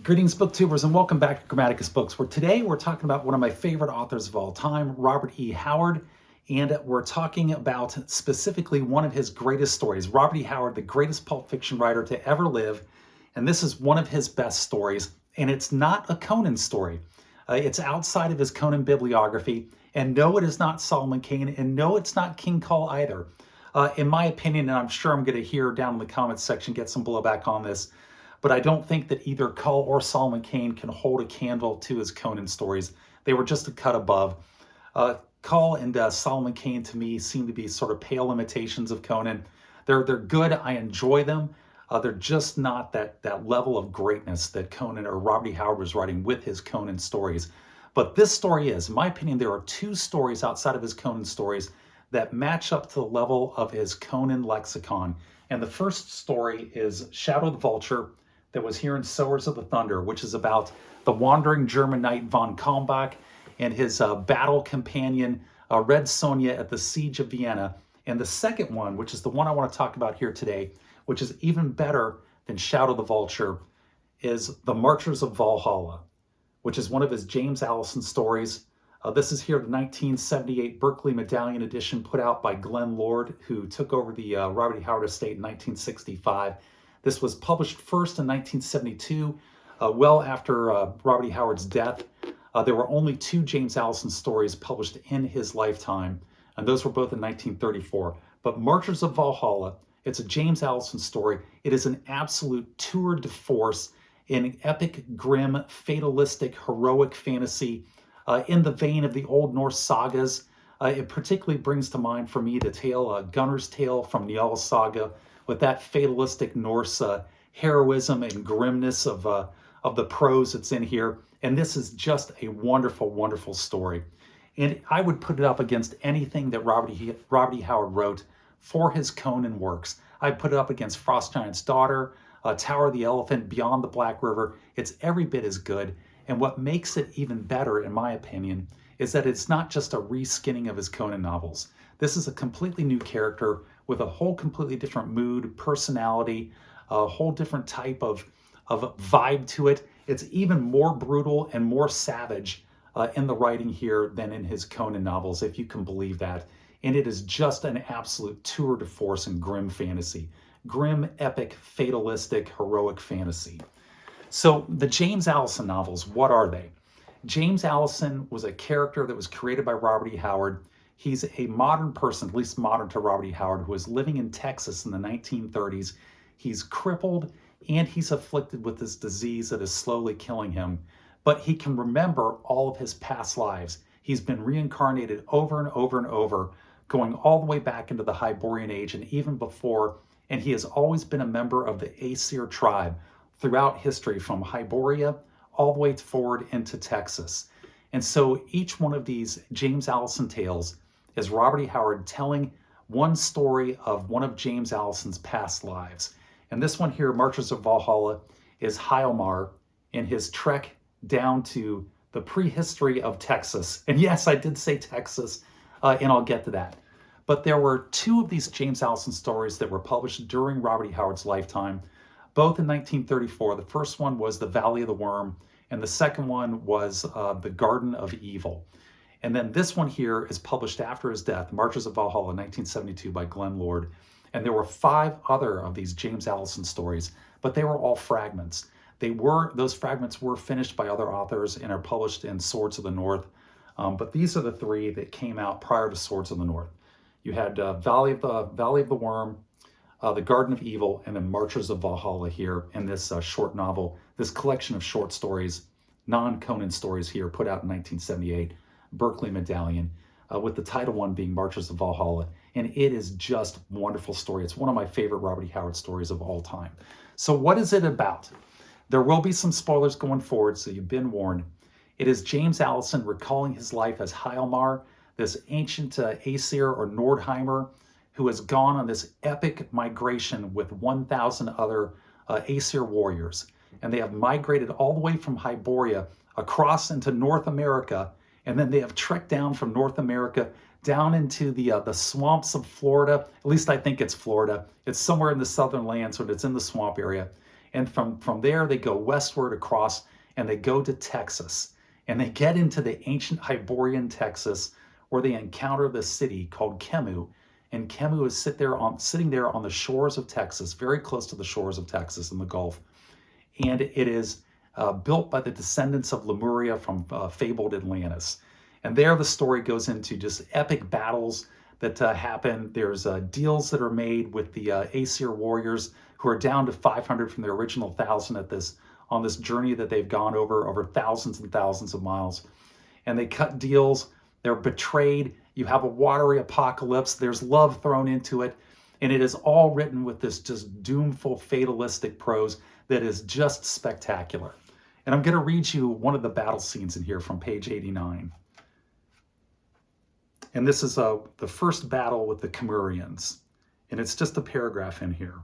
Greetings, booktubers, and welcome back to Grammaticus Books, where today we're talking about one of my favorite authors of all time, Robert E. Howard, and we're talking about specifically one of his greatest stories. Robert E. Howard, the greatest pulp fiction writer to ever live, and this is one of his best stories, and it's not a Conan story. It's outside of his Conan bibliography, and no, it is not Solomon Kane, and no, it's not King Cole either. In my opinion, and I'm sure I'm going to hear down in the comments section, get some blowback on this, but I don't think that either Cull or Solomon Kane can hold a candle to his Conan stories. They were just a cut above. Cull and Solomon Kane, to me, seem to be sort of pale imitations of Conan. They're good. I enjoy them. They're just not that level of greatness that Conan or Robert E. Howard was writing with his Conan stories. But this story is, in my opinion, there are two stories outside of his Conan stories that match up to the level of his Conan lexicon. And the first story is Shadow the Vulture, that was here in Sowers of the Thunder, which is about the wandering German knight von Kalmbach and his battle companion, Red Sonja, at the Siege of Vienna. And the second one, which is the one I want to talk about here today, which is even better than Shadow the Vulture, is The Marchers of Valhalla, which is one of his James Allison stories. This is here the 1978 Berkeley Medallion edition put out by Glenn Lord, who took over the Robert E. Howard estate in 1965. This was published first in 1972, well after Robert E. Howard's death. There were only two James Allison stories published in his lifetime, and those were both in 1934. But Marchers of Valhalla, it's a James Allison story. It is an absolute tour de force in epic, grim, fatalistic, heroic fantasy in the vein of the Old Norse sagas. It particularly brings to mind for me the tale, Gunnar's Tale from Njál's Saga, with that fatalistic Norse heroism and grimness of the prose that's in here. And this is just a wonderful, wonderful story. And I would put it up against anything that Robert E. Howard wrote for his Conan works. I'd put it up against Frost Giant's Daughter, Tower of the Elephant, Beyond the Black River. It's every bit as good. And what makes it even better, in my opinion, is that it's not just a reskinning of his Conan novels. This is a completely new character with a whole completely different mood, personality, a whole different type of vibe to it. It's even more brutal and more savage in the writing here than in his Conan novels, if you can believe that. And it is just an absolute tour de force in grim fantasy. Grim, epic, fatalistic, heroic fantasy. So the James Allison novels, what are they? James Allison was a character that was created by Robert E. Howard. He's a modern person, at least modern to Robert E. Howard, who was living in Texas in the 1930s. He's crippled and he's afflicted with this disease that is slowly killing him. But he can remember all of his past lives. He's been reincarnated over and over and over, going all the way back into the Hyborian Age and even before. And he has always been a member of the Aesir tribe throughout history, from Hyboria all the way forward into Texas. And so each one of these James Allison tales is Robert E. Howard telling one story of one of James Allison's past lives. And this one here, Marchers of Valhalla, is Hjalmar in his trek down to the prehistory of Texas. And yes, I did say Texas, and I'll get to that. But there were two of these James Allison stories that were published during Robert E. Howard's lifetime, both in 1934. The first one was The Valley of the Worm, and the second one was The Garden of Evil. And then this one here is published after his death, Marchers of Valhalla, 1972, by Glenn Lord. And there were 5 other of these James Allison stories, but they were all fragments. Those fragments were finished by other authors and are published in Swords of the North. But these are the 3 that came out prior to Swords of the North. You had Valley of the Worm, The Garden of Evil, and then Marchers of Valhalla here in this short novel, this collection of short stories, non-Conan stories here, put out in 1978, Berkeley Medallion, with the title one being Marchers of Valhalla. And it is just a wonderful story. It's one of my favorite Robert E. Howard stories of all time. So what is it about? There will be some spoilers going forward, so you've been warned. It is James Allison recalling his life as Hjalmar, this ancient Aesir or Nordheimer, who has gone on this epic migration with 1,000 other Aesir warriors. And they have migrated all the way from Hyboria across into North America, and then they have trekked down from North America down into the swamps of Florida. At least I think it's Florida. It's somewhere in the southern lands, but it's in the swamp area. And from there, they go westward across and they go to Texas. And they get into the ancient Hyborian Texas, where they encounter the city called Kemu. And Kemu is sitting there on the shores of Texas, very close to the shores of Texas in the Gulf. And it is built by the descendants of Lemuria from fabled Atlantis. And there the story goes into just epic battles that happen. There's deals that are made with the Aesir warriors, who are down to 500 from their original 1,000 on this journey that they've gone over thousands and thousands of miles. And they cut deals. They're betrayed. You have a watery apocalypse. There's love thrown into it. And it is all written with this just doomful, fatalistic prose that is just spectacular. And I'm going to read you one of the battle scenes in here from page 89. And this is the first battle with the Kemurians. And it's just a paragraph in here.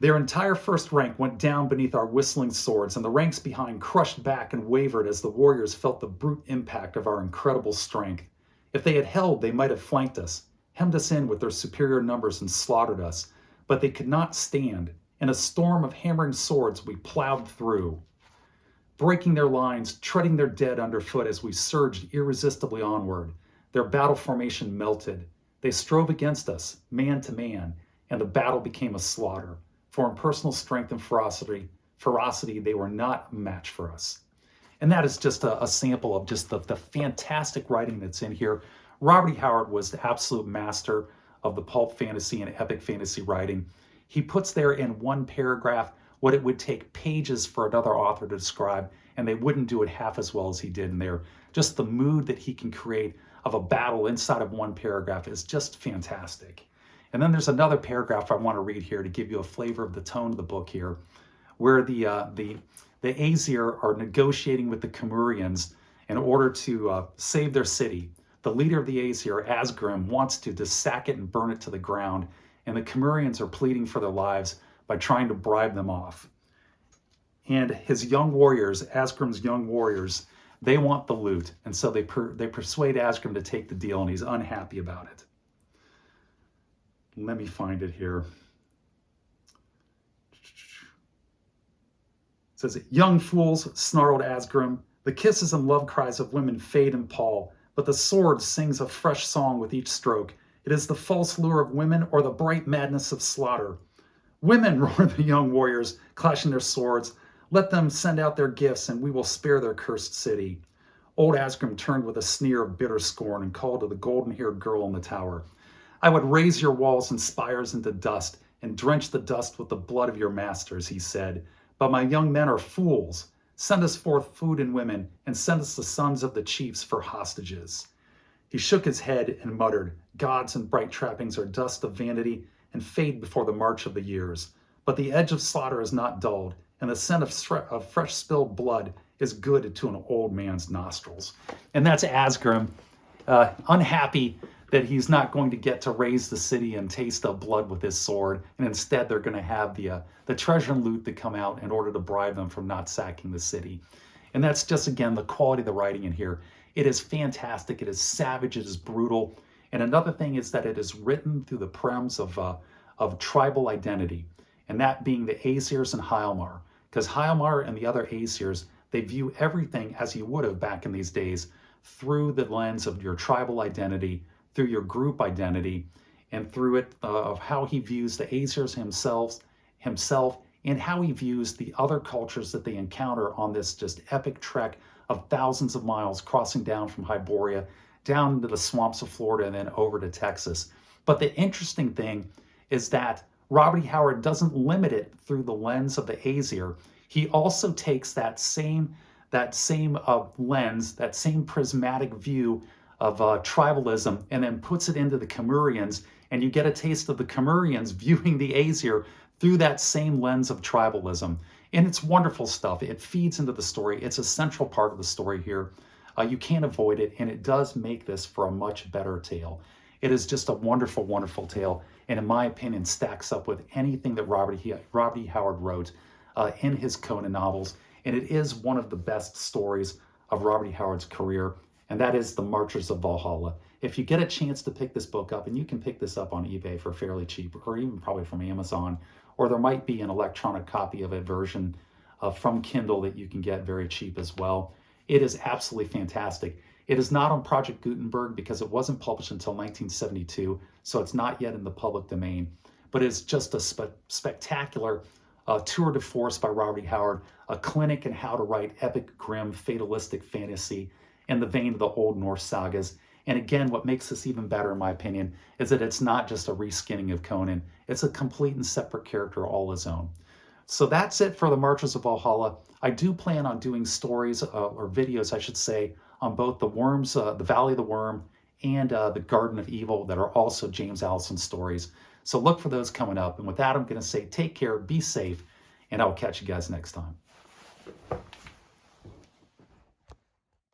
Their entire first rank went down beneath our whistling swords, and the ranks behind crushed back and wavered as the warriors felt the brute impact of our incredible strength. If they had held, they might have flanked us, hemmed us in with their superior numbers and slaughtered us. But they could not stand. In a storm of hammering swords, we plowed through, breaking their lines, treading their dead underfoot as we surged irresistibly onward. Their battle formation melted. They strove against us, man to man, and the battle became a slaughter. For in personal strength and ferocity, they were not a match for us. And that is just a sample of just the fantastic writing that's in here. Robert E. Howard was the absolute master of the pulp fantasy and epic fantasy writing. He puts there in one paragraph what it would take pages for another author to describe, and they wouldn't do it half as well as he did in there. Just the mood that he can create of a battle inside of one paragraph is just fantastic. And then there's another paragraph I want to read here to give you a flavor of the tone of the book here, where the Aesir are negotiating with the Kemurians in order to save their city. The leader of the Aesir, Asgrim, wants to sack it and burn it to the ground, and the Kemurians are pleading for their lives by trying to bribe them off. And his young warriors, Asgrim's young warriors, they want the loot, and so they persuade Asgrim to take the deal, and he's unhappy about it. Let me find it here. It says, "Young fools," snarled Asgrim, "the kisses and love cries of women fade and pall, but the sword sings a fresh song with each stroke. It is the false lure of women or the bright madness of slaughter." "Women," roared the young warriors, clashing their swords. "Let them send out their gifts, and we will spare their cursed city." Old Asgrim turned with a sneer of bitter scorn and called to the golden-haired girl in the tower. "I would raise your walls and spires into dust and drench the dust with the blood of your masters," he said. "But my young men are fools. Send us forth food and women, and send us the sons of the chiefs for hostages." He shook his head and muttered, "Gods and bright trappings are dust of vanity and fade before the march of the years. But the edge of slaughter is not dulled, and the scent of fresh spilled blood is good to an old man's nostrils." And that's Asgrim, unhappy that he's not going to get to raise the city and taste the blood with his sword, and instead they're going to have the treasure and loot that come out in order to bribe them from not sacking the city. And that's just, again, the quality of the writing in here. It is fantastic. It is savage. It is brutal. And another thing is that it is written through the premise of tribal identity, and that being the Aesirs and Heilmar. Because Heilmar and the other Aesirs, they view everything as you would have back in these days through the lens of your tribal identity, through your group identity, and through it of how he views the Aesirs himself, and how he views the other cultures that they encounter on this just epic trek of thousands of miles crossing down from Hyboria, down into the swamps of Florida, and then over to Texas. But the interesting thing is that Robert E. Howard doesn't limit it through the lens of the Aesir. He also takes that same lens, that same prismatic view of tribalism, and then puts it into the Kemurians, and you get a taste of the Kemurians viewing the Aesir through that same lens of tribalism. And it's wonderful stuff. It feeds into the story. It's a central part of the story here. You can't avoid it, and it does make this for a much better tale. It is just a wonderful, wonderful tale, and in my opinion, stacks up with anything that Robert E. Howard wrote in his Conan novels, and it is one of the best stories of Robert E. Howard's career, and that is The Marchers of Valhalla. If you get a chance to pick this book up, and you can pick this up on eBay for fairly cheap, or even probably from Amazon, or there might be an electronic copy of a version from Kindle that you can get very cheap as well. It is absolutely fantastic. It is not on Project Gutenberg because it wasn't published until 1972, so it's not yet in the public domain. But it's just a spectacular tour de force by Robert E. Howard, a clinic in how to write epic, grim, fatalistic fantasy in the vein of the Old Norse sagas. And again, what makes this even better, in my opinion, is that it's not just a reskinning of Conan. It's a complete and separate character all his own. So that's it for the Marches of Valhalla. I do plan on doing stories, or videos, I should say, on both the Worms, the Valley of the Worm, and the Garden of Evil that are also James Allison stories. So look for those coming up. And with that, I'm going to say take care, be safe, and I will catch you guys next time.